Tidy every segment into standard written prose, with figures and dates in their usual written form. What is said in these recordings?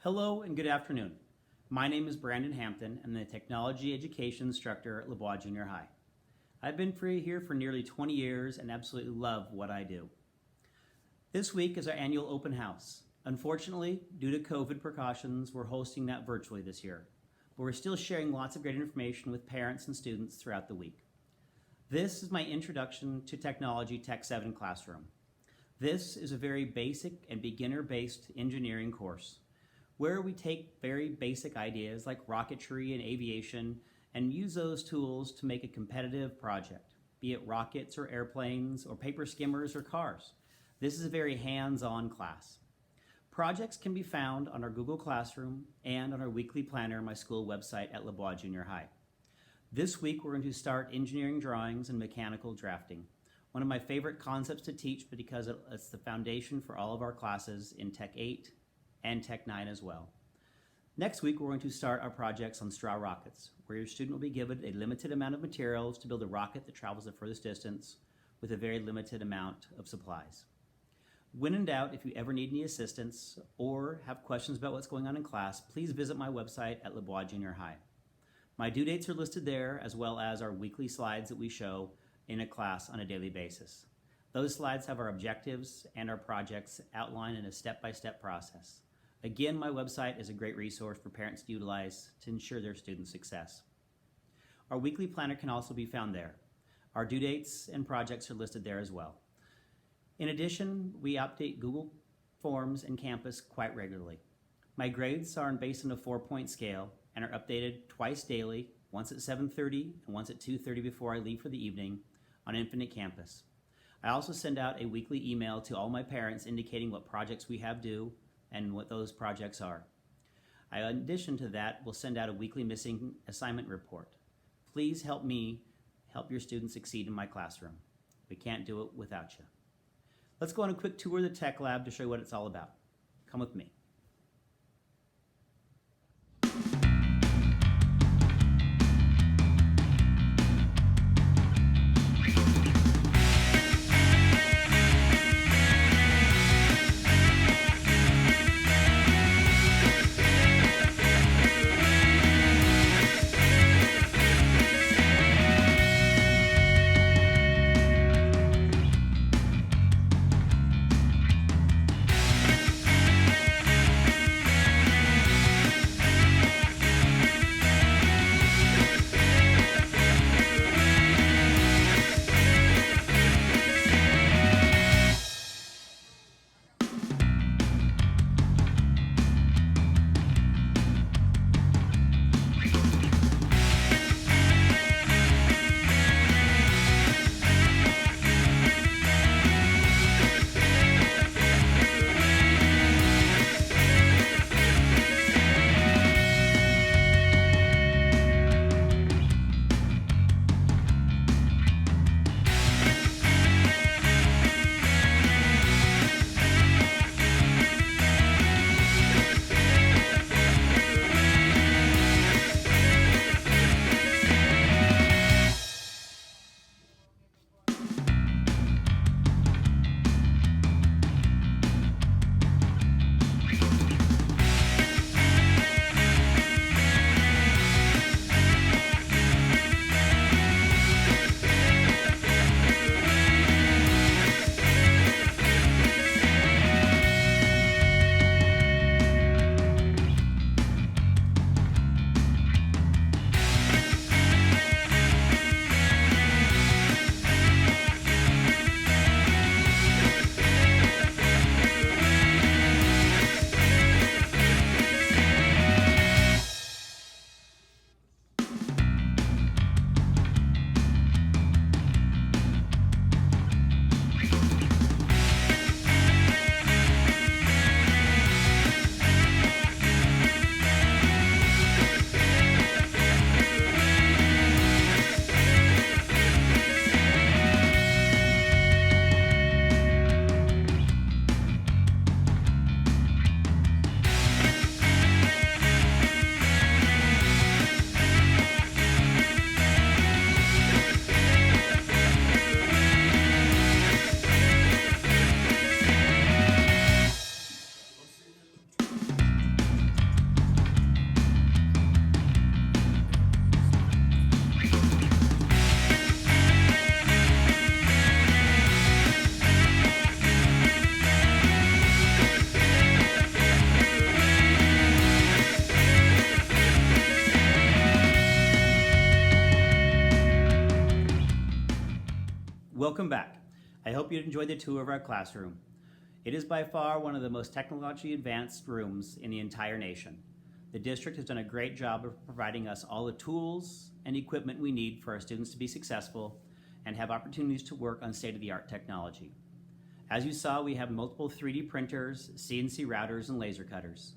Hello and good afternoon. My name is Brandon Hampton. I'm the Technology Education Instructor at LBJH Junior High. I've been here for nearly 20 years and absolutely love what I do. This week is our annual open house. Unfortunately, due to COVID precautions, we're hosting that virtually this year, but we're still sharing lots of great information with parents and students throughout the week. This is my introduction to technology Tech 7 classroom. This is a very basic and beginner-based engineering course where we take very basic ideas like rocketry and aviation and use those tools to make a competitive project, be it rockets or airplanes or paper skimmers or cars. This is a very hands-on class. Projects can be found on our Google Classroom and on our weekly planner on my school website at LBJH Junior High. This week we're going to start engineering drawings and mechanical drafting. One of my favorite concepts to teach because it's the foundation for all of our classes in Tech 8 and Tech 9 as well. Next week, we're going to start our projects on straw rockets, where your student will be given a limited amount of materials to build a rocket that travels the furthest distance with a very limited amount of supplies. When in doubt, if you ever need any assistance or have questions about what's going on in class, please visit my website at LBJH Junior High. My due dates are listed there, as well as our weekly slides that we show in a class on a daily basis. Those slides have our objectives and our projects outlined in a step-by-step process. Again, my website is a great resource for parents to utilize to ensure their student success. Our weekly planner can also be found there. Our due dates and projects are listed there as well. In addition, we update Google Forms and Campus quite regularly. My grades are based on a 4-point scale and are updated twice daily, once at 7:30 and once at 2:30 before I leave for the evening on Infinite Campus. I also send out a weekly email to all my parents indicating what projects we have due and what those projects are. In addition to that, we'll send out a weekly missing assignment report. Please help me help your students succeed in my classroom. We can't do it without you. Let's go on a quick tour of the Tech Lab to show you what it's all about. Come with me. Welcome back. I hope you enjoyed the tour of our classroom. It is by far one of the most technologically advanced rooms in the entire nation. The district has done a great job of providing us all the tools and equipment we need for our students to be successful and have opportunities to work on state-of-the-art technology. As you saw, we have multiple 3D printers, CNC routers, and laser cutters.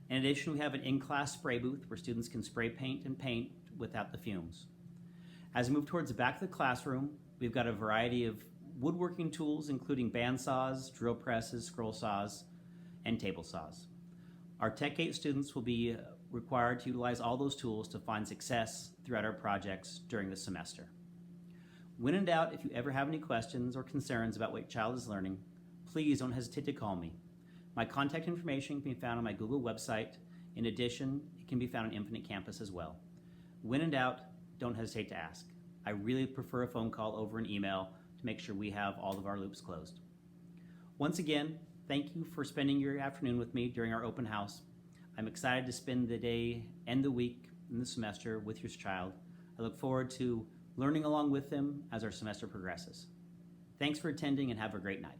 In addition, we have an in-class spray booth where students can spray paint and paint without the fumes. As we move towards the back of the classroom, we've got a variety of woodworking tools, including bandsaws, drill presses, scroll saws, and table saws. Our Tech 8 students will be required to utilize all those tools to find success throughout our projects during the semester. When in doubt, if you ever have any questions or concerns about what your child is learning, please don't hesitate to call me. My contact information can be found on my Google website. In addition, it can be found on Infinite Campus as well. When in doubt, don't hesitate to ask. I really prefer a phone call over an email to make sure we have all of our loops closed. Once again, thank you for spending your afternoon with me during our open house. I'm excited to spend the day and the week in the semester with your child. I look forward to learning along with them as our semester progresses. Thanks for attending and have a great night.